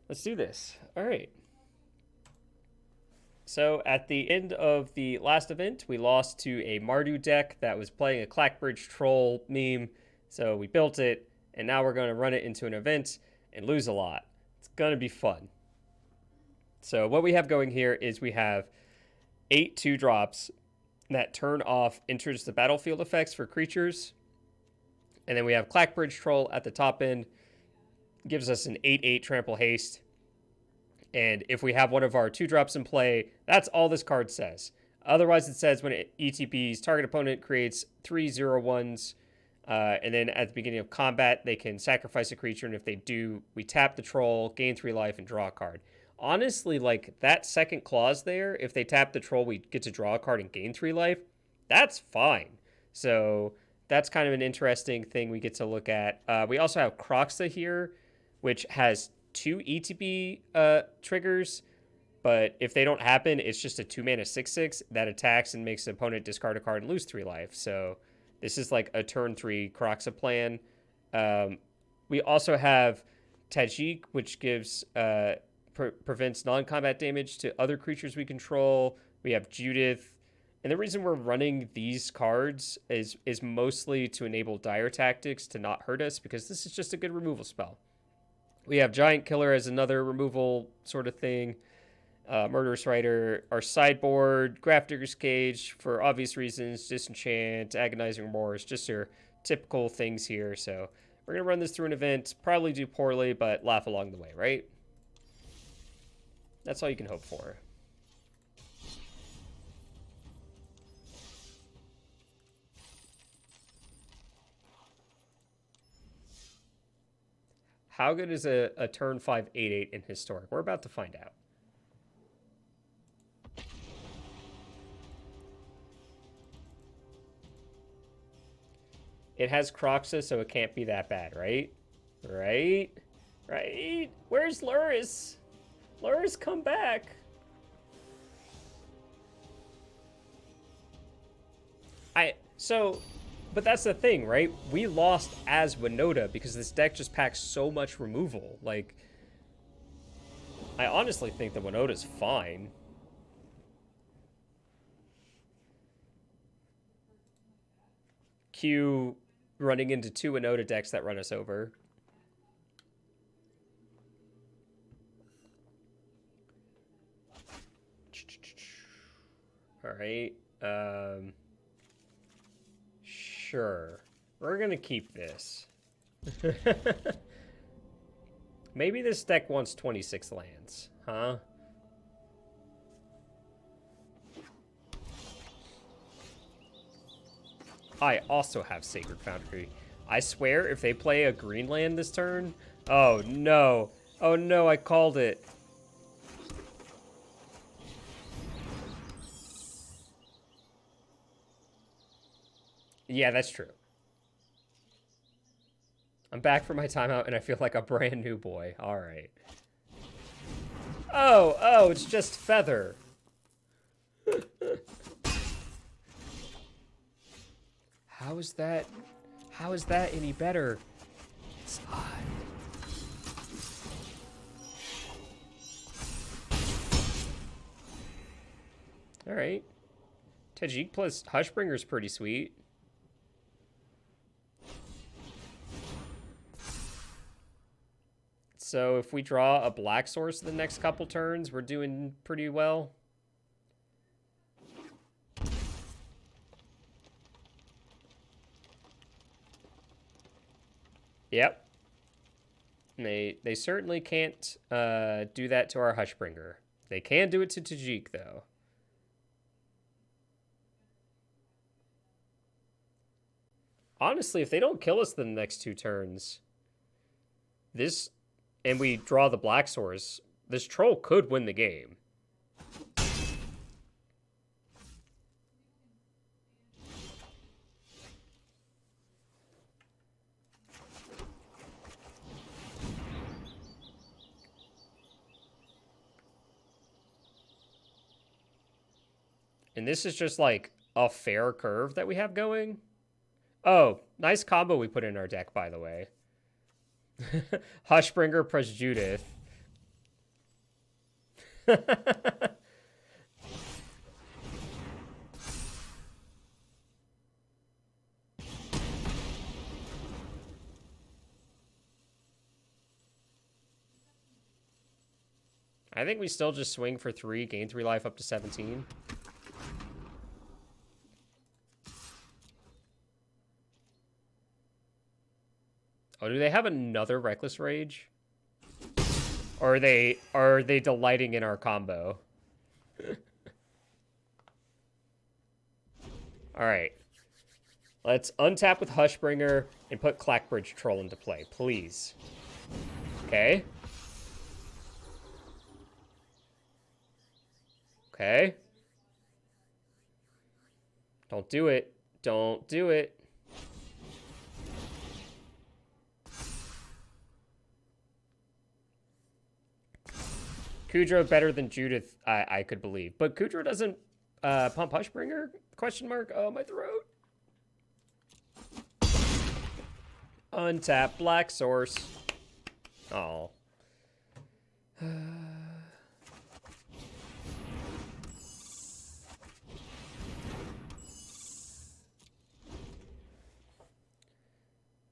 Let's do this. All right. So at the end of the last event, we lost to a Mardu deck that was playing a Clackbridge troll meme. So we built it, and now we're going to run it into an event and lose a lot. It's going to be fun. So what we have going here is we have 8 2-drops that turn off enters the battlefield effects for creatures. And then we have Clackbridge Troll at the top end. Gives us an 8/8 trample haste. And if we have one of our 2-drops in play, that's all this card says. Otherwise, it says when it ETBs, target opponent creates 3/0/1s. And then at the beginning of combat, they can sacrifice a creature. And if they do, we tap the troll, gain 3 life, and draw a card. Honestly, like that second clause there, if they tap the troll, we get to draw a card and gain 3 life. That's fine. So that's kind of an interesting thing we get to look at. We also have Croxa here, which has 2 ETB triggers, but if they don't happen, it's just a 2-mana 6/6 that attacks and makes the opponent discard a card and lose 3 life. So this is like a turn 3 Croxa plan. We also have Tajik, which gives prevents non-combat damage to other creatures we control. We have Judith. And the reason we're running these cards is mostly to enable dire tactics to not hurt us, because this is just a good removal spell. We have Giant Killer as another removal sort of thing. Murderous Rider, our sideboard, Grafdigger's Cage for obvious reasons, Disenchant, Agonizing Remorse, just your typical things here. So we're going to run this through an event, probably do poorly, but laugh along the way, right? That's all you can hope for. How good is a turn 5 8/8 in Historic? We're about to find out. It has Croxa, so it can't be that bad, right? Right? Right? Where's Luris? Luris, come back. But that's the thing, right? We lost as Winota because this deck just packs so much removal. Like, I honestly think that Winota's fine. Q running into 2 Winota decks that run us over. All right. Sure. We're going to keep this. Maybe this deck wants 26 lands, huh? I also have Sacred Foundry. I swear if they play a green land this turn... Oh, no. Oh, no, I called it. Yeah, that's true. I'm back from my timeout, and I feel like a brand new boy. All right. Oh, it's just Feather. How is that any better? It's odd. All right. Tajik plus Hushbringer's pretty sweet. So if we draw a black source the next couple turns, we're doing pretty well. Yep. They certainly can't do that to our Hushbringer. They can do it to Tajik, though. Honestly, if they don't kill us the next 2 turns, this... and we draw the black source, this troll could win the game. And this is just like a fair curve that we have going. Oh, nice combo we put in our deck, by the way. Hushbringer plus Judith. I think we still just swing for 3, gain 3 life up to 17. Oh, do they have another Reckless Rage? Or are they delighting in our combo? Alright. Let's untap with Hushbringer and put Clackbridge Troll into play, please. Okay. Okay. Don't do it. Don't do it. Kudro better than Judith, I could believe. But Kudro doesn't pump Hushbringer? Question mark? Oh, my throat. Untap Black Source. Oh.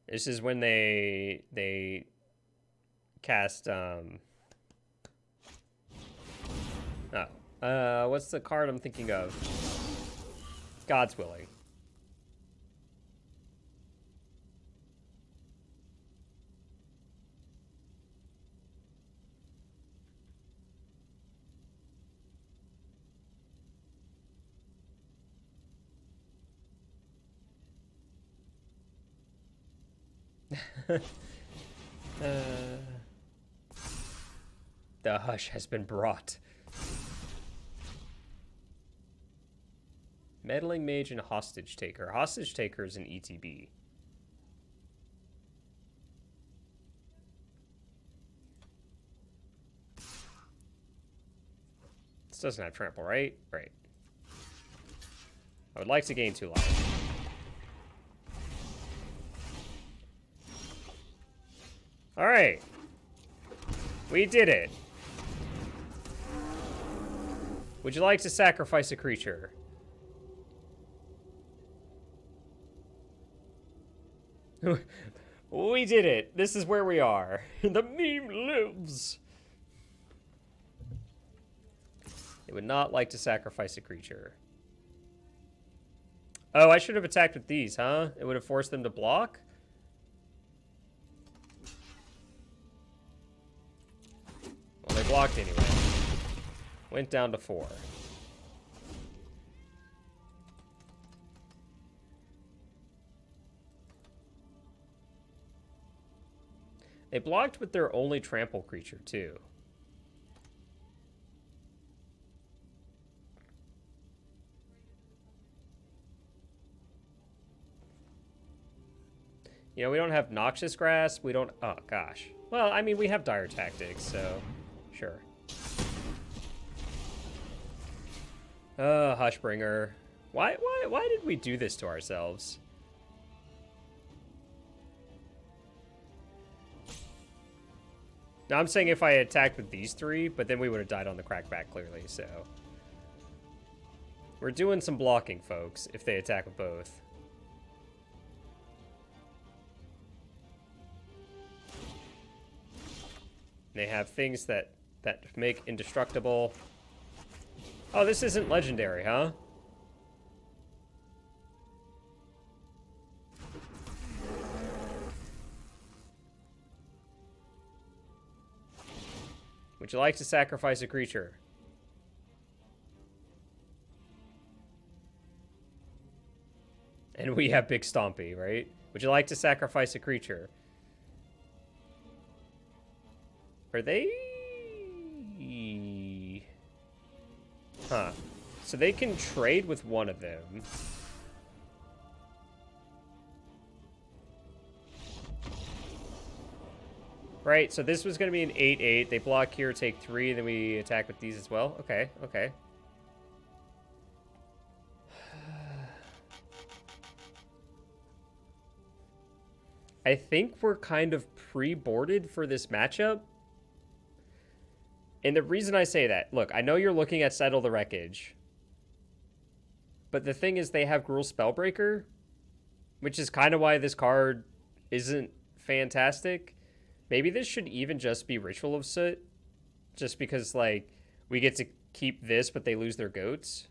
This is when they cast what's the card I'm thinking of? God's Willing. The hush has been brought. Meddling Mage and Hostage Taker. Hostage Taker is an ETB. This doesn't have trample, right? Right. I would like to gain 2 life. Alright. We did it. Would you like to sacrifice a creature? We did it. This is where we are. The meme lives. They would not like to sacrifice a creature. Oh, I should have attacked with these, huh? It would have forced them to block? Well, they blocked anyway. Went down to 4. They blocked with their only trample creature, too. You know, we don't have Noxious Grass. We don't... Oh, gosh. Well, I mean, we have Dire Tactics, so... Sure. Hushbringer. Why did we do this to ourselves? Now, I'm saying if I attacked with these 3, but then we would have died on the crackback, clearly, so... We're doing some blocking, folks, if they attack with both. They have things that make indestructible. Oh, this isn't legendary, huh? Would you like to sacrifice a creature? And we have Big Stompy, right? Would you like to sacrifice a creature? Are they... Huh. So they can trade with one of them. Right, so this was going to be an 8-8. They block here, take 3, then we attack with these as well. Okay, okay. I think we're kind of pre-boarded for this matchup. And the reason I say that, look, I know you're looking at Settle the Wreckage, but the thing is they have Gruul Spellbreaker, which is kind of why this card isn't fantastic. Maybe this should even just be Ritual of Soot, just because, like, we get to keep this, but they lose their goats.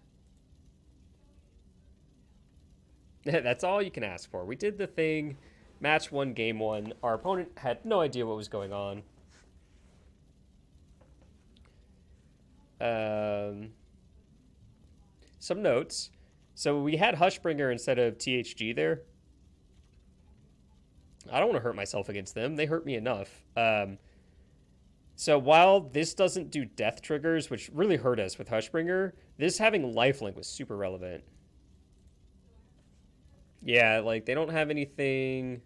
That's all you can ask for. We did the thing, match 1, game 1. Our opponent had no idea what was going on. Some notes. So we had Hushbringer instead of THG there. I don't want to hurt myself against them. They hurt me enough. So while this doesn't do death triggers, which really hurt us with Hushbringer, this having lifelink was super relevant. Yeah, like, they don't have anything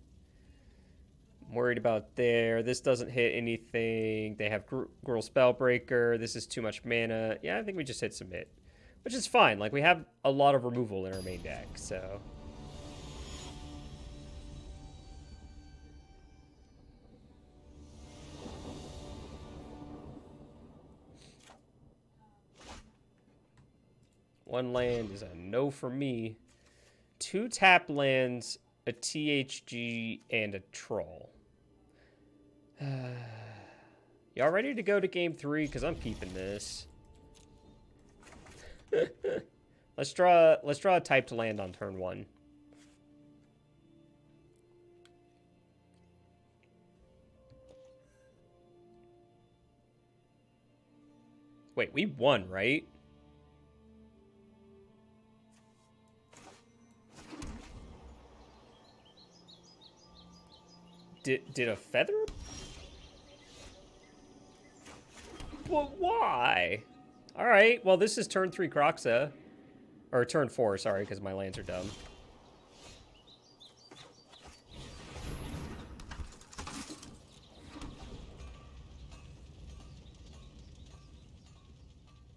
I'm worried about there. This doesn't hit anything. They have Gruul Spellbreaker. This is too much mana. Yeah, I think we just hit submit, which is fine. Like, we have a lot of removal in our main deck, so... One land is a no for me. 2 tap lands, a THG, and a Troll. Y'all ready to go to game 3? Because I'm keeping this. Let's draw a typed land on turn 1. Wait, we won, right? Did a feather? Well, why? All right. Well, this is turn 3 Croxa. Or turn 4, sorry, because my lands are dumb.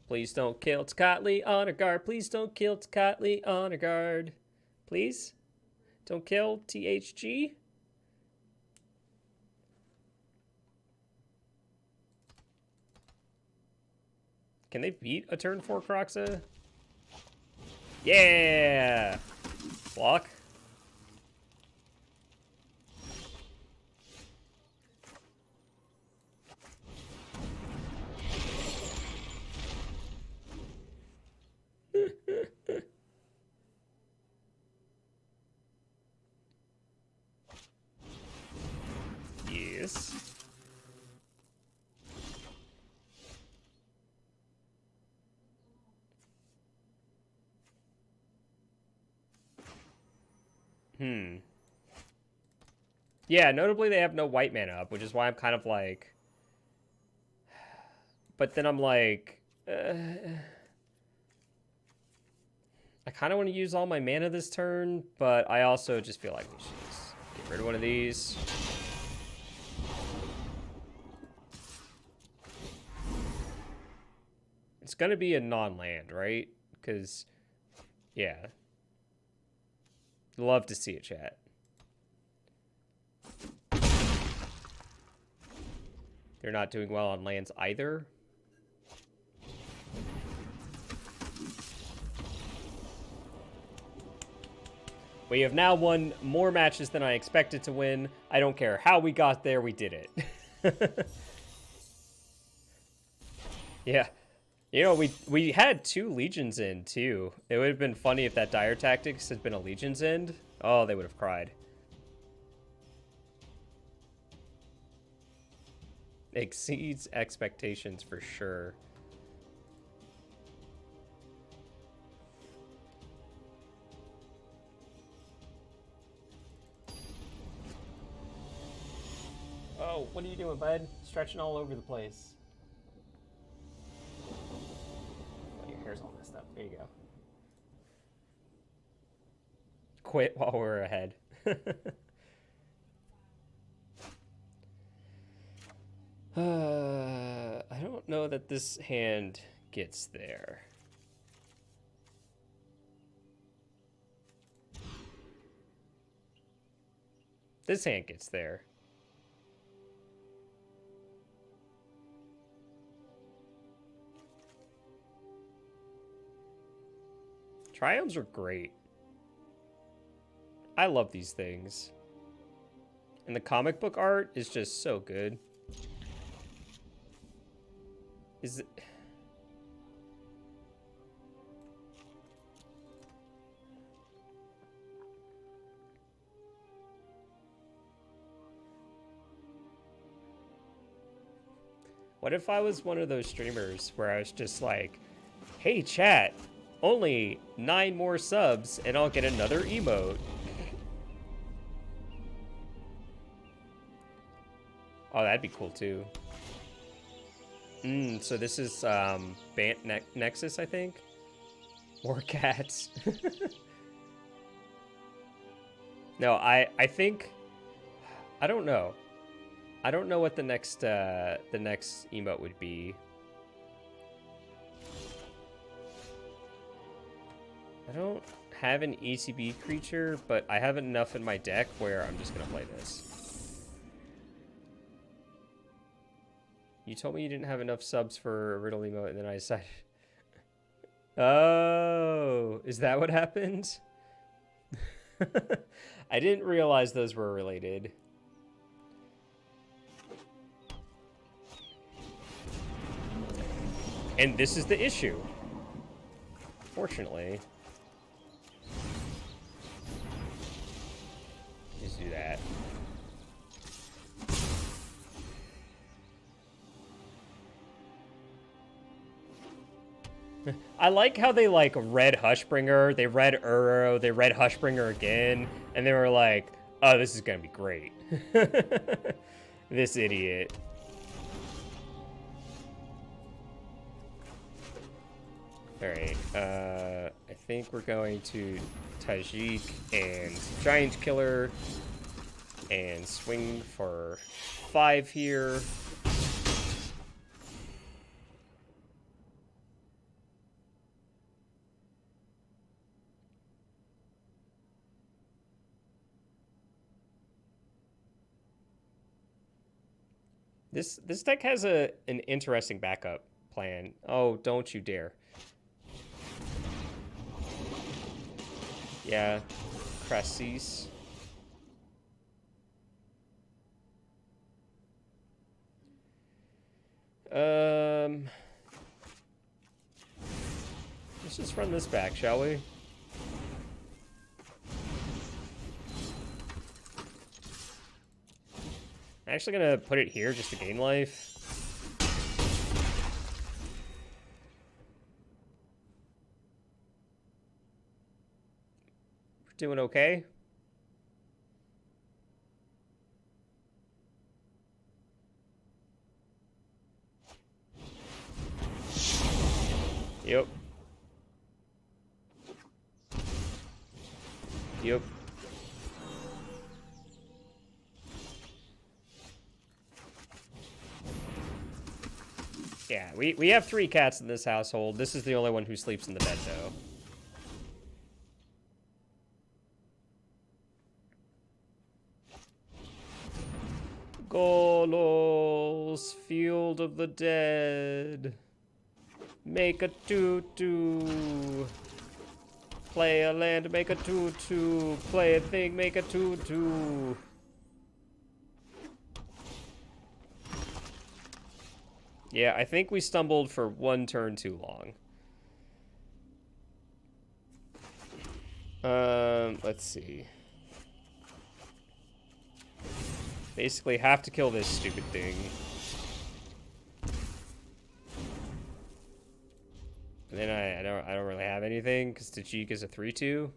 Please don't kill Tocatli, honor guard. Please don't kill Tocatli, honor guard. Please? Don't kill THG? Can they beat a turn 4 Croxa? Yeah! Block. Yes. Yeah, notably they have no white mana up, which is why I'm kind of like... But then I'm like... I kind of want to use all my mana this turn, but I also just feel like we should just get rid of one of these. It's going to be a non-land, right? Because, yeah. Love to see it, chat. They're not doing well on lands either. We have now won more matches than I expected to win. I don't care how we got there, we did it. Yeah. You know, we had 2 Legions in, too. It would have been funny if that Dire Tactics had been a Legion's End. Oh, they would have cried. Exceeds expectations for sure. Oh, what are you doing, bud? Stretching all over the place. Oh, your hair's all messed up. There you go. Quit while we're ahead. I don't know that this hand gets there. This hand gets there. Triomes are great. I love these things. And the comic book art is just so good. Is it... What if I was one of those streamers where I was just like, hey chat, only 9 more subs and I'll get another emote. Oh, that'd be cool too. So this is Nexus, I think. More cats. No, I think, I don't know. I don't know what the next emote would be. I don't have an ECB creature, but I have enough in my deck where I'm just gonna play this. You told me you didn't have enough subs for a riddle emote, and then I decided. Oh, is that what happened? I didn't realize those were related. And this is the issue. Fortunately. Just do that. I like how they like read Hushbringer, they read Uro, they read Hushbringer again, and they were like, oh, this is gonna be great. This idiot. Alright, I think we're going to Tajik and Giant Killer and swing for 5 here. This deck has an interesting backup plan. Oh, don't you dare. Yeah, Crassis. Let's just run this back, shall we? I'm actually gonna put it here just to gain life. We're doing okay. Yep. Yep. Yeah, we have 3 cats in this household. This is the only one who sleeps in the bed, though. Golos, Field of the Dead. Make a 2/2. Play a land, make a 2/2. Play a thing, make a 2/2. Yeah, I think we stumbled for 1 turn too long. Let's see. Basically have to kill this stupid thing. And then I don't really have anything because Tajik is a 3/2.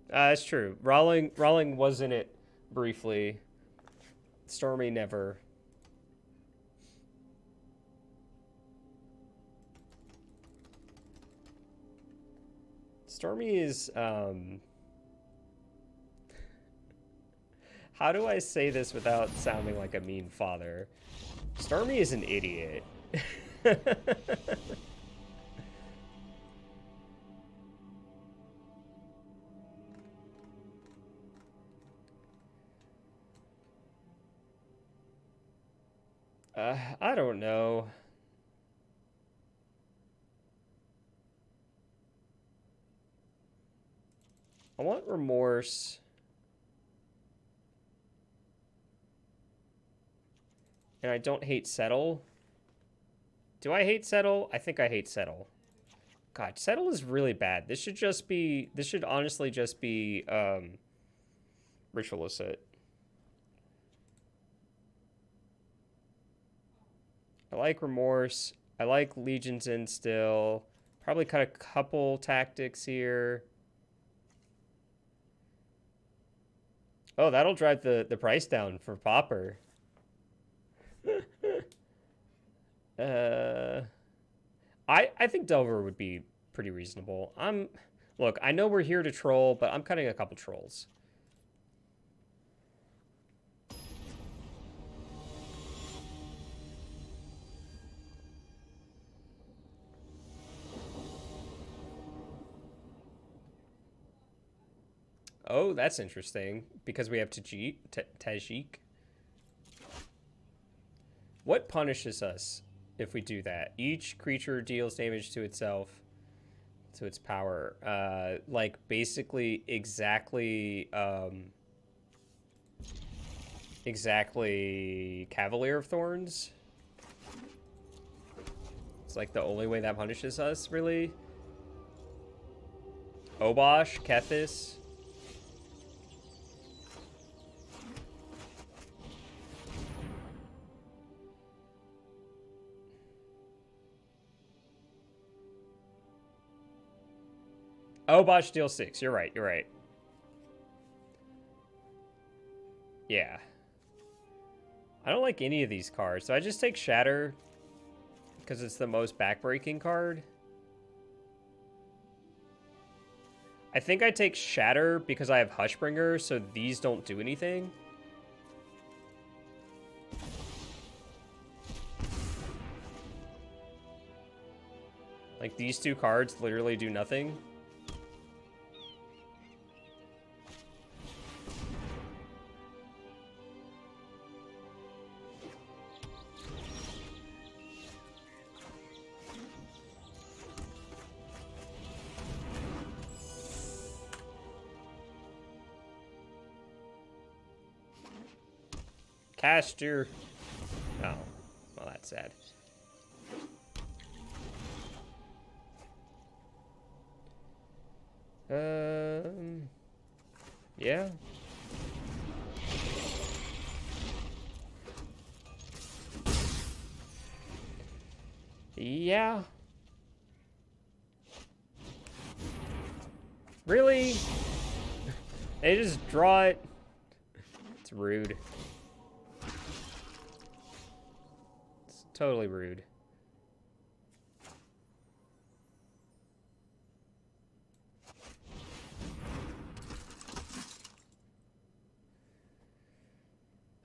That's true. Rawling was in it briefly. Stormy never. Stormy is how do I say this without sounding like a mean father? Stormy is an idiot. I don't know. I want Remorse. And I don't hate Settle. Do I hate Settle? I think I hate Settle. God, Settle is really bad. This should just be... This should honestly just be... Ritualicet. I like Remorse. I like Legion's in still. Probably cut a couple tactics here. Oh, that'll drive the price down for Pauper. I think Delver would be pretty reasonable. Look, I know we're here to troll, but I'm cutting a couple trolls. Oh, that's interesting, because we have Tajik. What punishes us if we do that? Each creature deals damage to itself, to its power. Like, basically, exactly Cavalier of Thorns. It's like the only way that punishes us, really. Obosh, Kethis. Obosh deals 6. You're right. You're right. Yeah. I don't like any of these cards, so I just take Shatter because it's the most backbreaking card. I think I take Shatter because I have Hushbringer, so these don't do anything. Like, these two cards literally do nothing. Caster. Oh, well, that's sad. Yeah. Yeah. Really? They just draw it. It's rude. It's totally rude.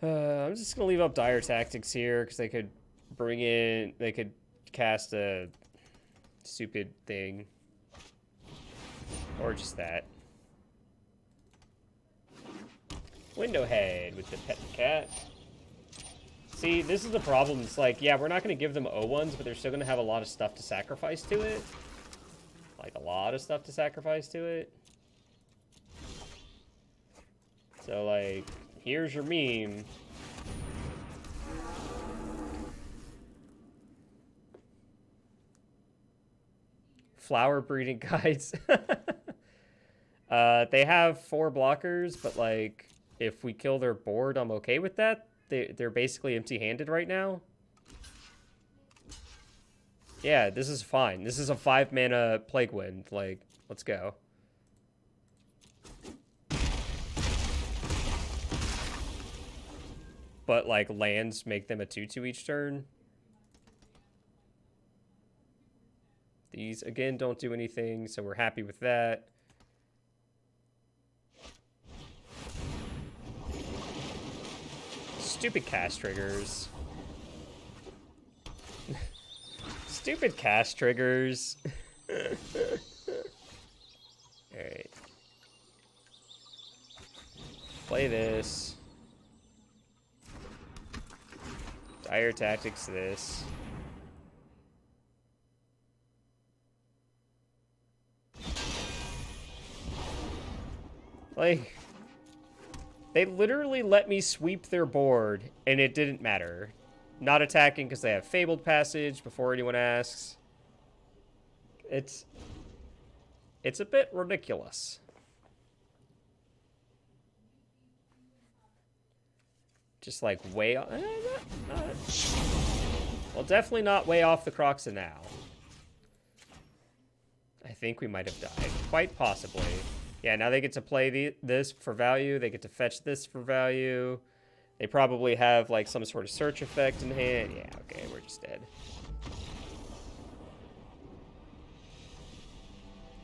I'm just gonna leave up Dire Tactics here because they could they could cast a stupid thing. Or just that. Windowhead with the pet cat. See, this is the problem. It's like, yeah, we're not going to give them O1s, but they're still going to have a lot of stuff to sacrifice to it. Like, a lot of stuff to sacrifice to it. So, like, here's your meme. Flower breeding guides. They have 4 blockers, but, like, if we kill their board, I'm okay with that. They're basically empty-handed right now. Yeah, this is fine. This is a 5-mana Plague Wind. Like, let's go. But, like, lands make them a 2/2 each turn. These, again, don't do anything, so we're happy with that. Stupid cast triggers. Stupid cast triggers. Alright. Play this. Dire Tactics this. Like, they literally let me sweep their board, and it didn't matter. Not attacking because they have Fabled Passage before anyone asks. It's a bit ridiculous. Just like way off. Well, definitely not way off the Croxa now. I think we might have died. Quite possibly. Yeah, now they get to play this for value. They get to fetch this for value. They probably have like some sort of search effect in hand. Yeah, okay, we're just dead.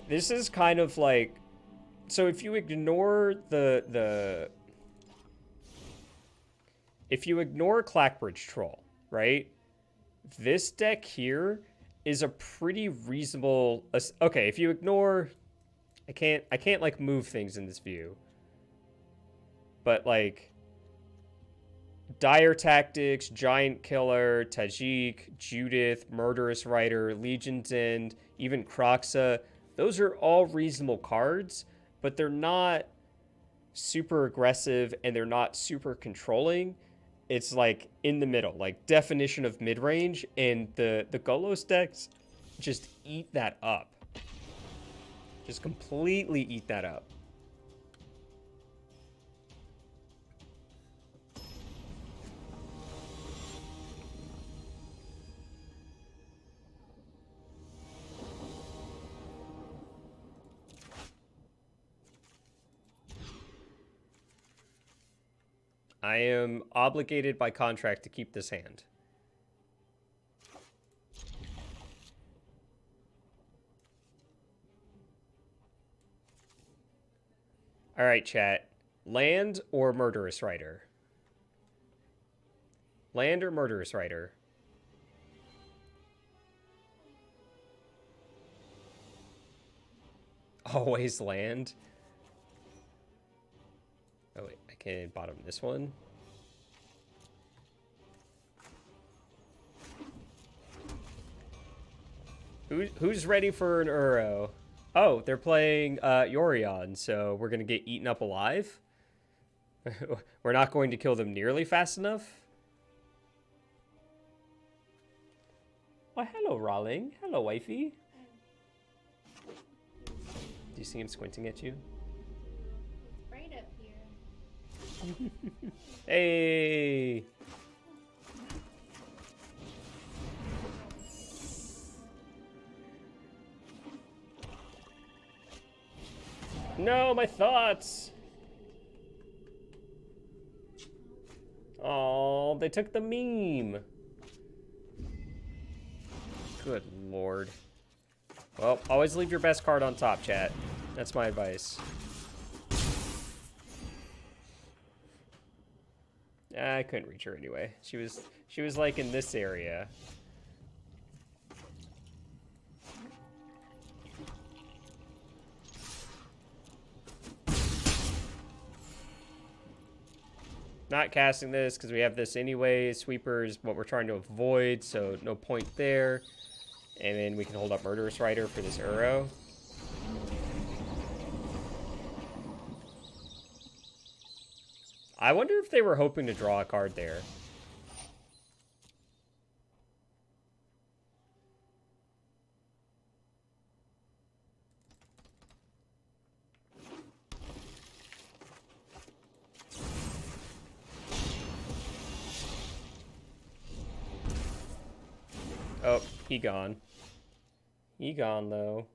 This is kind of like, so if you ignore if you ignore Clackbridge Troll, right? This deck here is a pretty reasonable, okay, if you ignore, I can't like move things in this view. But like Dire Tactics, Giant Killer, Tajik, Judith, Murderous Rider, Legion's End, even Croxa, those are all reasonable cards, but they're not super aggressive and they're not super controlling. It's like in the middle, like definition of mid-range, and the Golos decks just eat that up. Just completely eat that up. I am obligated by contract to keep this hand. All right, chat. Land or Murderous Rider? Land or Murderous Rider? Always land. Oh, wait. I can bottom this one. Who's ready for an Uro? Oh, they're playing Yorion, so we're going to get eaten up alive? We're not going to kill them nearly fast enough? Oh, hello, Rawling. Hello, wifey. Do you see him squinting at you? Right up here. Hey! No, my thoughts! Oh, they took the meme. Good lord. Well, always leave your best card on top, chat. That's my advice. I couldn't reach her anyway. She was like in this area. Not casting this because we have this anyway. Sweeper is what we're trying to avoid, so no point there. And then we can hold up Murderous Rider for this Uro. I wonder if they were hoping to draw a card there. Oh, he gone. He gone, though.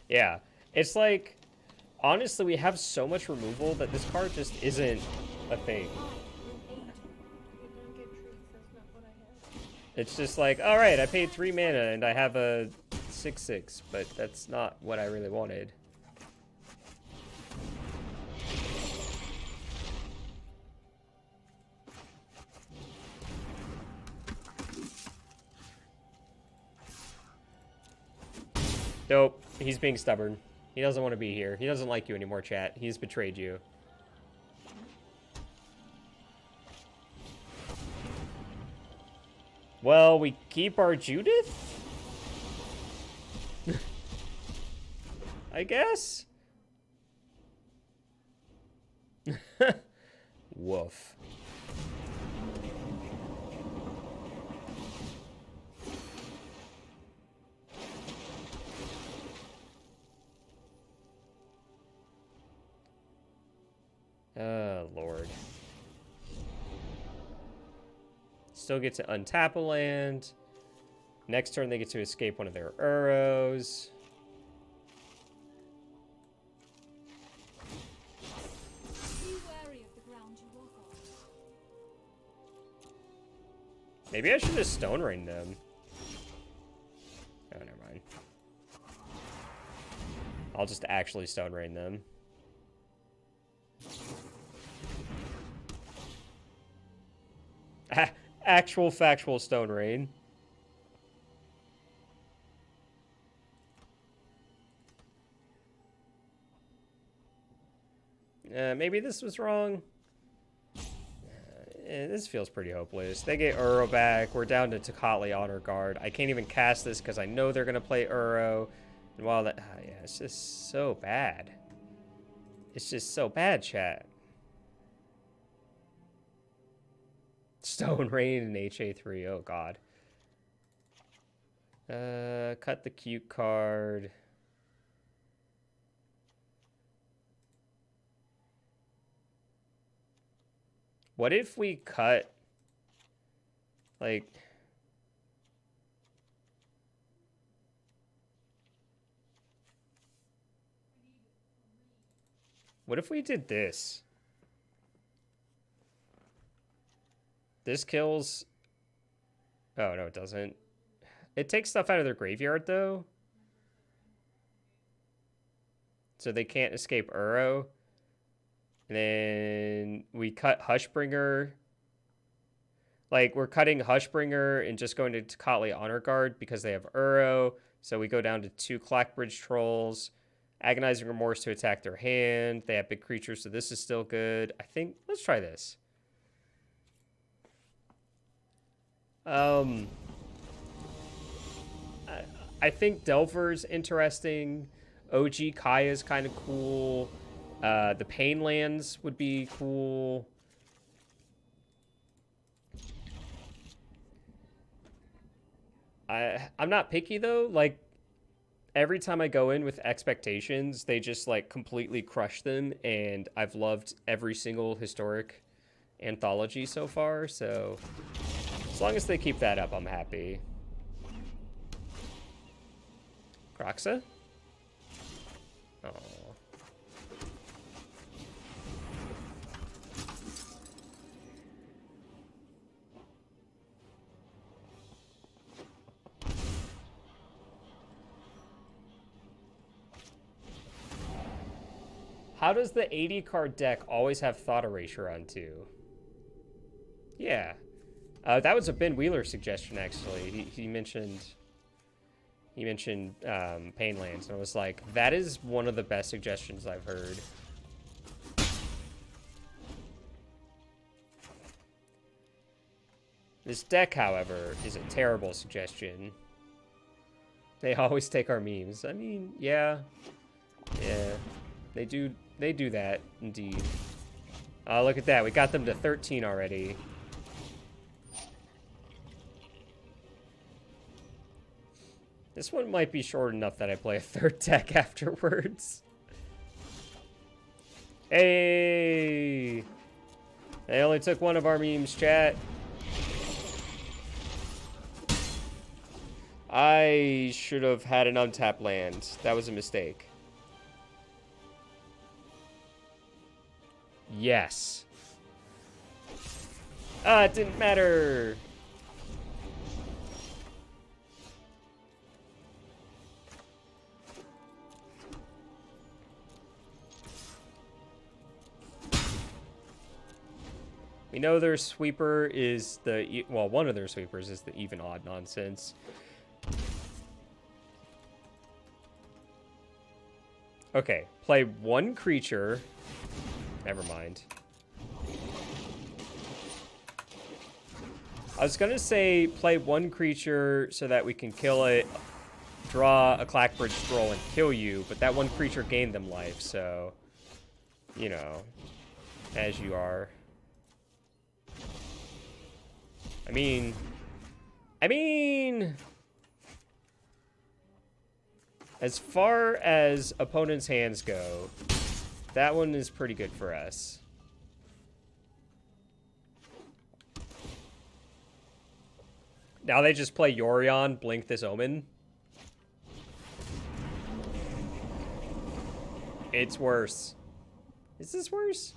Yeah, it's like, honestly, we have so much removal that this card just isn't a thing. It's just like, all right, I paid 3 mana and I have a 6/6, but that's not what I really wanted. Nope, he's being stubborn. He doesn't want to be here. He doesn't like you anymore, chat. He's betrayed you. Well, we keep our Judith? I guess? Woof. Oh, Lord. Still get to untap a land. Next turn, they get to escape one of their Uros. Be wary of the ground you walk on. Maybe I should just Stone Rain them. Oh, never mind. I'll just actually Stone Rain them. Actual factual Stone Rain. Maybe this was wrong. This feels pretty hopeless. They get Uro back. We're down to Tocatli Honor Guard. I can't even cast this because I know they're going to play Uro. And while that... yeah, it's just so bad. It's just so bad, chat. Stone Rain and HA3. Oh, God. Cut the cute card. What if we cut, like, what if we did this? This kills, oh, no, it doesn't. It takes stuff out of their graveyard, though. So they can't escape Uro. And then we cut Hushbringer. Like, we're cutting Hushbringer and just going to Tocatli Honor Guard because they have Uro. So we go down to 2 Clackbridge Trolls. Agonizing Remorse to attack their hand. They have big creatures, so this is still good. I think, let's try this. I think Delver's interesting. OG Kaya is kind of cool. The Painlands would be cool. I'm not picky, though. Like, every time I go in with expectations, they just, like, completely crush them. And I've loved every single historic anthology so far. So, as long as they keep that up, I'm happy. Croxa? Oh. How does the 80 card deck always have Thought Erasure on 2? Yeah. That was a Ben Wheeler suggestion, actually. He mentioned Painlands, and I was like, that is one of the best suggestions I've heard. This deck, however, is a terrible suggestion. They always take our memes. I mean, yeah. Yeah. They do that, indeed. Look at that. We got them to 13 already. This one might be short enough that I play a third deck afterwards. Hey! They only took one of our memes, chat. I should have had an untapped land. That was a mistake. Yes. It didn't matter. We know their sweeper is the, well, one of their sweepers is the even odd nonsense. Okay, play one creature. Never mind. I was gonna say play one creature so that we can kill it, draw a Clackbridge Scroll, and kill you, but that one creature gained them life, so... You know, as you are. I mean... As far as opponents' hands go, that one is pretty good for us. Now they just play Yorion, blink this Omen. It's worse. Is this worse?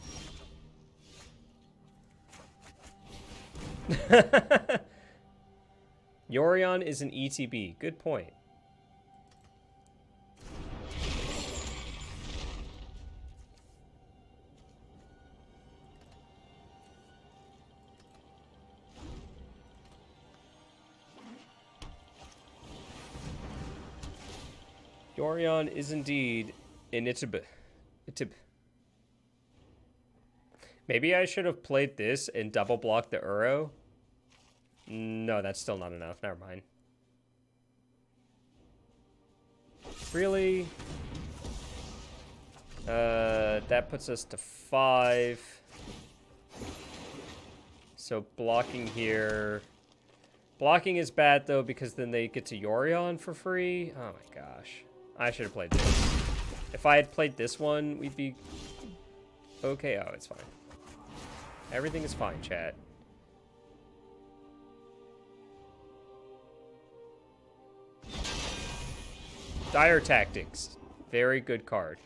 Yorion is an ETB. Good point. Yorion is indeed an ETB. Maybe I should have played this and double blocked the Uro. No, that's still not enough. Never mind. Really? That puts us to 5. So blocking here. Blocking is bad, though, because then they get to Yorion for free. Oh, my gosh. I should have played this. If I had played this one, we'd be... Okay, oh, it's fine. Everything is fine, chat. Dire Tactics. Very good card.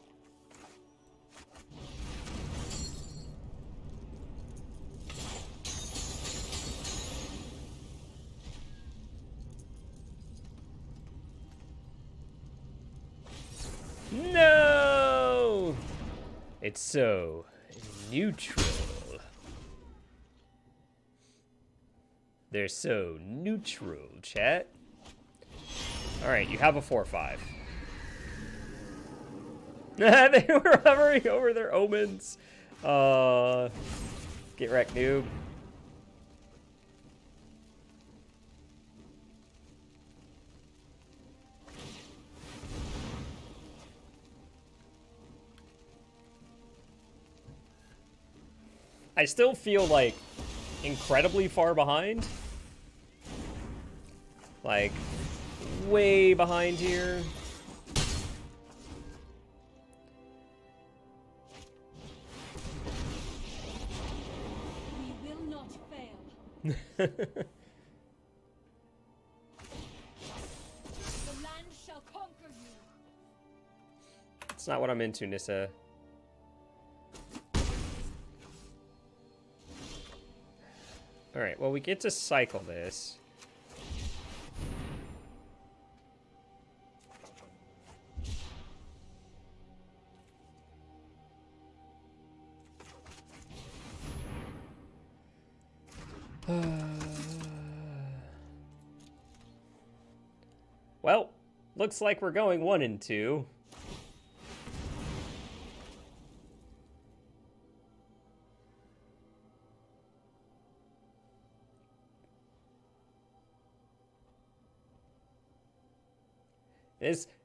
No! It's so neutral. They're so neutral, chat. Alright, you have a 4/5. They were hovering over their omens. Get wrecked, noob. I still feel like incredibly far behind. Like, way behind here. We will not fail. The land shall conquer you. It's not what I'm into, Nissa. Alright, well, we get to cycle this. Well, looks like we're going 1 and 2.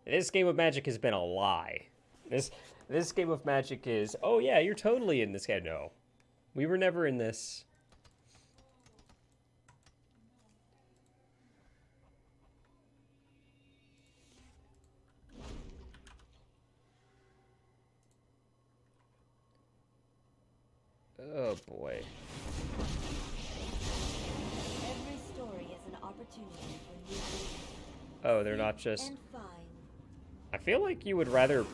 This game of Magic has been a lie. This game of Magic is, oh yeah, you're totally in this game. No, we were never in this. Oh boy. Every story is an opportunity for new readers. Oh, they're not just... And find. I feel like you would rather...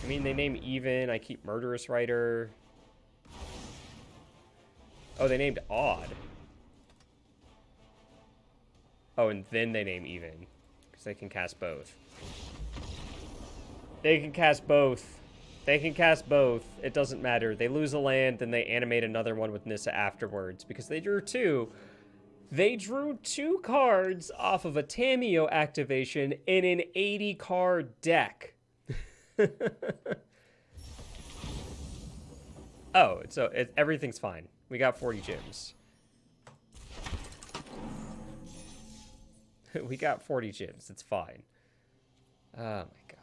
I mean, they name Even. I keep Murderous Rider. Oh, they named Odd. Oh, and then they name Even. Because they can cast both. They can cast both. They can cast both. It doesn't matter. They lose a land, then they animate another one with Nissa afterwards. Because they drew 2. They drew 2 cards off of a Tameo activation in an 80-card deck. Oh, so everything's fine. We got 40 gems. We got 40 gems. It's fine. Oh my gosh.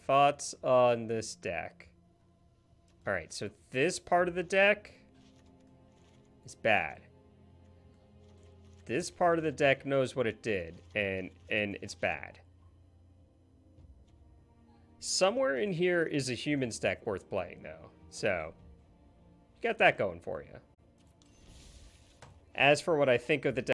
Thoughts on this deck? All right, so this part of the deck is bad. This part of the deck knows what it did, and it's bad. Somewhere in here is a humans deck worth playing, though. So, you got that going for you. As for what I think of the deck,